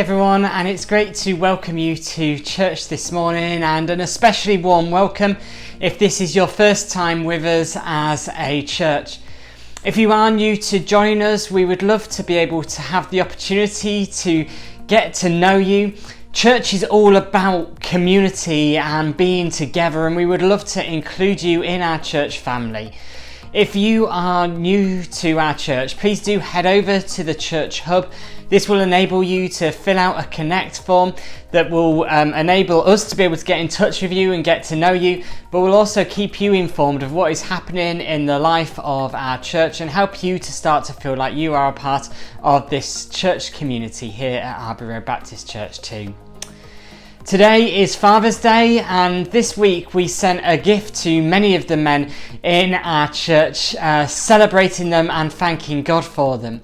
everyone, and it's great to welcome you to church this morning, and an especially warm welcome if this is your first time with us as a church. If you are new to join us, we would love to be able to have the opportunity to get to know you. Church is all about community and being together, and we would love to include you in our church family. If you are new to our church, please do head over to the church hub. This will enable you to fill out a connect form that will enable us to be able to get in touch with you and get to know you, but will also keep you informed of what is happening in the life of our church and help you to start to feel like you are a part of this church community here at ARBC Baptist Church too. Today is Father's Day, and this week we sent a gift to many of the men in our church, celebrating them and thanking God for them.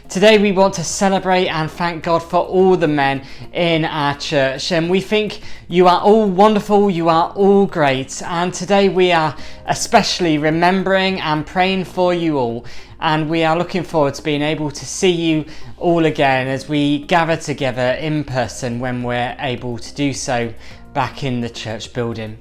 Today we want to celebrate and thank God for all the men in our church, and we think you are all wonderful, you are all great, and today we are especially remembering and praying for you all, and we are looking forward to being able to see you all again as we gather together in person when we're able to do so back in the church building.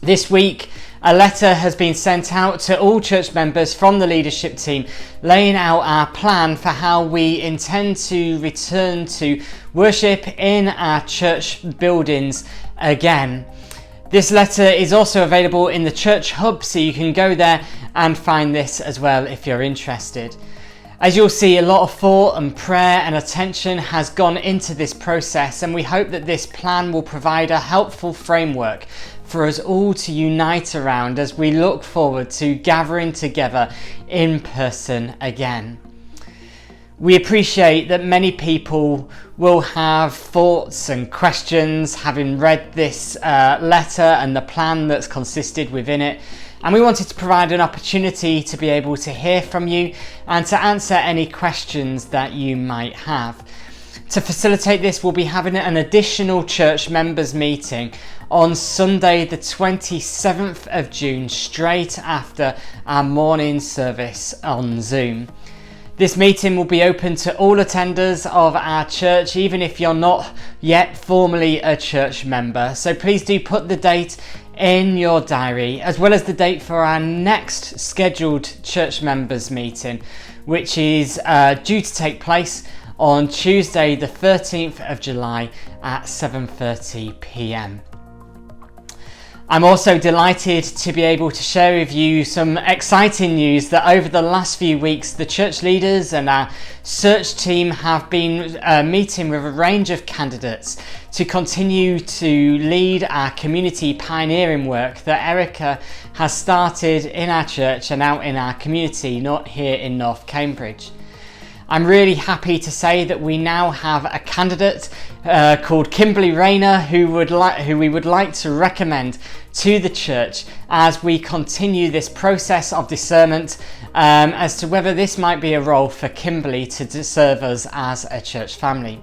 This week, a letter has been sent out to all church members from the leadership team, laying out our plan for how we intend to return to worship in our church buildings again. This letter is also available in the church hub, so you can go there and find this as well if you're interested. As you'll see, a lot of thought and prayer and attention has gone into this process, and we hope that this plan will provide a helpful framework for us all to unite around as we look forward to gathering together in person again. We appreciate that many people will have thoughts and questions having read this letter and the plan that's consisted within it, and we wanted to provide an opportunity to be able to hear from you and to answer any questions that you might have. To facilitate this, we'll be having an additional church members meeting on Sunday the 27th of June, straight after our morning service on Zoom. This meeting will be open to all attenders of our church, even if you're not yet formally a church member. So please do put the date in your diary, as well as the date for our next scheduled church members meeting, which is due to take place on Tuesday the 13th of July at 7:30 p.m. I'm also delighted to be able to share with you some exciting news that over the last few weeks the church leaders and our search team have been meeting with a range of candidates to continue to lead our community pioneering work that Erica has started in our church and out in our community, not here in North Cambridge. I'm really happy to say that we now have a candidate called Kimberly Rayner who we would like to recommend to the church as we continue this process of discernment as to whether this might be a role for Kimberly to serve us as a church family.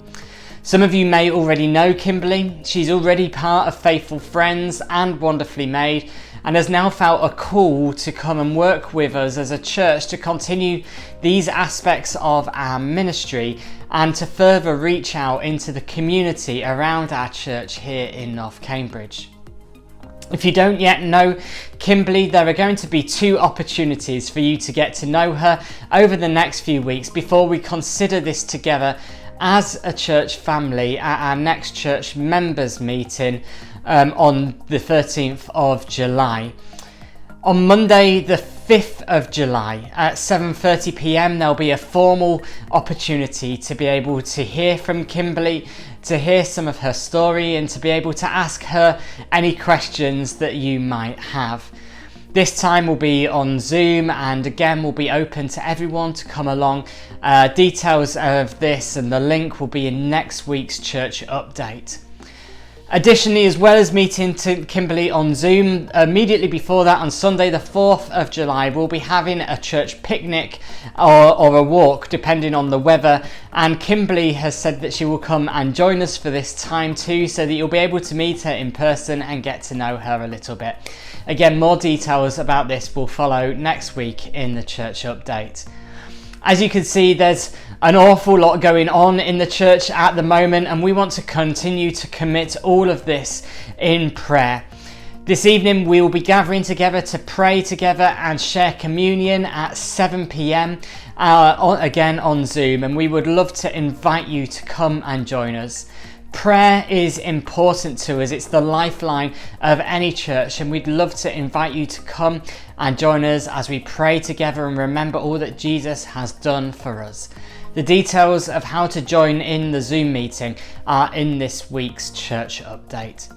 Some of you may already know Kimberly. She's already part of Faithful Friends and Wonderfully Made, and has now felt a call to come and work with us as a church to continue these aspects of our ministry and to further reach out into the community around our church here in North Cambridge. If you don't yet know Kimberly, there are going to be two opportunities for you to get to know her over the next few weeks before we consider this together as a church family at our next church members meeting on the 13th of July. On Monday the 5th of July at 7:30 p.m. there'll be a formal opportunity to be able to hear from Kimberly, to hear some of her story, and to be able to ask her any questions that you might have. This time will be on Zoom, and again will be open to everyone to come along. Details of this and the link will be in next week's church update. Additionally, as well as meeting Kimberly on Zoom, immediately before that on Sunday the 4th of July, we'll be having a church picnic or a walk depending on the weather, and Kimberly has said that she will come and join us for this time too, so that you'll be able to meet her in person and get to know her a little bit. Again, more details about this will follow next week in the church update. As you can see, there's an awful lot going on in the church at the moment, and we want to continue to commit all of this in prayer. This evening we will be gathering together to pray together and share communion at 7 p.m. Again on Zoom, and we would love to invite you to come and join us. Prayer is important to us. It's the lifeline of any church, and we'd love to invite you to come and join us as we pray together and remember all that Jesus has done for us. The details of how to join in the Zoom meeting are in this week's church update.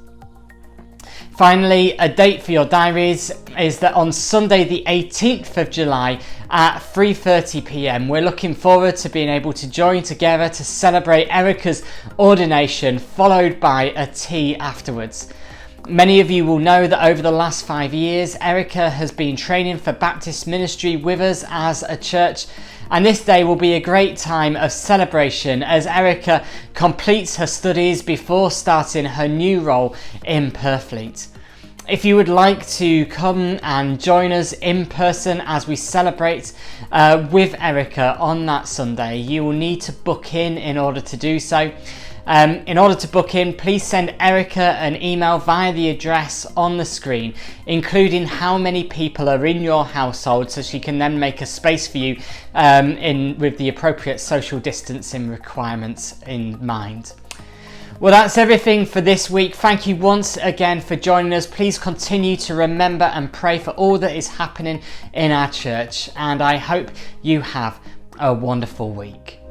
Finally, a date for your diaries is that on Sunday the 18th of July at 3:30 p.m. we're looking forward to being able to join together to celebrate Erica's ordination, followed by a tea afterwards. Many of you will know that over the last 5 years, Erica has been training for Baptist ministry with us as a church, and this day will be a great time of celebration as Erica completes her studies before starting her new role in Purfleet. If you would like to come and join us in person as we celebrate with Erica on that Sunday, you will need to book in order to do so. In order to book in, please send Erica an email via the address on the screen, including how many people are in your household, so she can then make a space for you with the appropriate social distancing requirements in mind. Well, that's everything for this week. Thank you once again for joining us. Please continue to remember and pray for all that is happening in our church, and I hope you have a wonderful week.